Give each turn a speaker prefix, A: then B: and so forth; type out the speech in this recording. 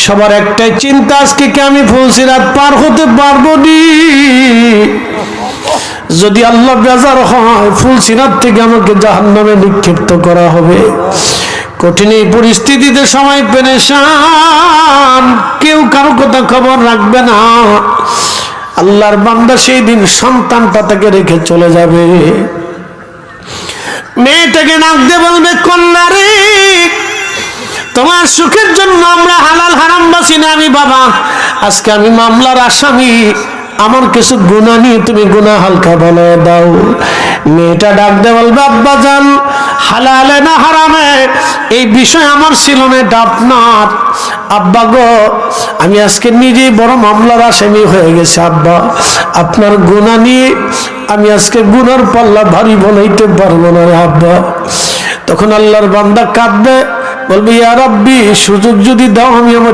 A: সবার একটাই চিন্তা, আজকে কি আমি ফুলসিরাত পার হতে পারবো নি? যদি আল্লাহ বেজার হয়, ফুলসিরাত থেকে আমাকে জাহান্নামে নিক্ষিপ্ত করা হবে। কঠিন এই পরিস্থিতিতে সবাই পেরেশান, কেউ কারো কথা খবর রাখবে না। আল্লাহর বান্দা সেই দিন সন্তানটা তাকে রেখে চলে যাবে। মেয়েটাকে ডাক দিয়ে বলবে, কন্যা রে, তোমার সুখের জন্য আমরা হালাল হারাম বাসি না। আমি বাবা, আজকে আমি মামলার আসামি, আমার কিছু গুনাহ নিয়ে তুমি গুনাহ হালকা বানায় দাও। মেয়েটা ডাক দিয়ে বলবে, আব্বা জান, হালালে না হারামে এই বিষয় আমার ছিল না, এটা আপনার। আব্বা গো, আমি আজকে নিজেই বড় মামলার আসামি হয়ে গেছি আব্বা, আপনার গুনাহ নিয়ে আমি আজকে গুনার পাল্লা ভারী বলাইতে পারবো না রে আব্বা। তখন আল্লাহর বান্দা কাঁদবে, বলবে, ইয়া রাব্বি, সুযোগ যদি দাও আমি আমার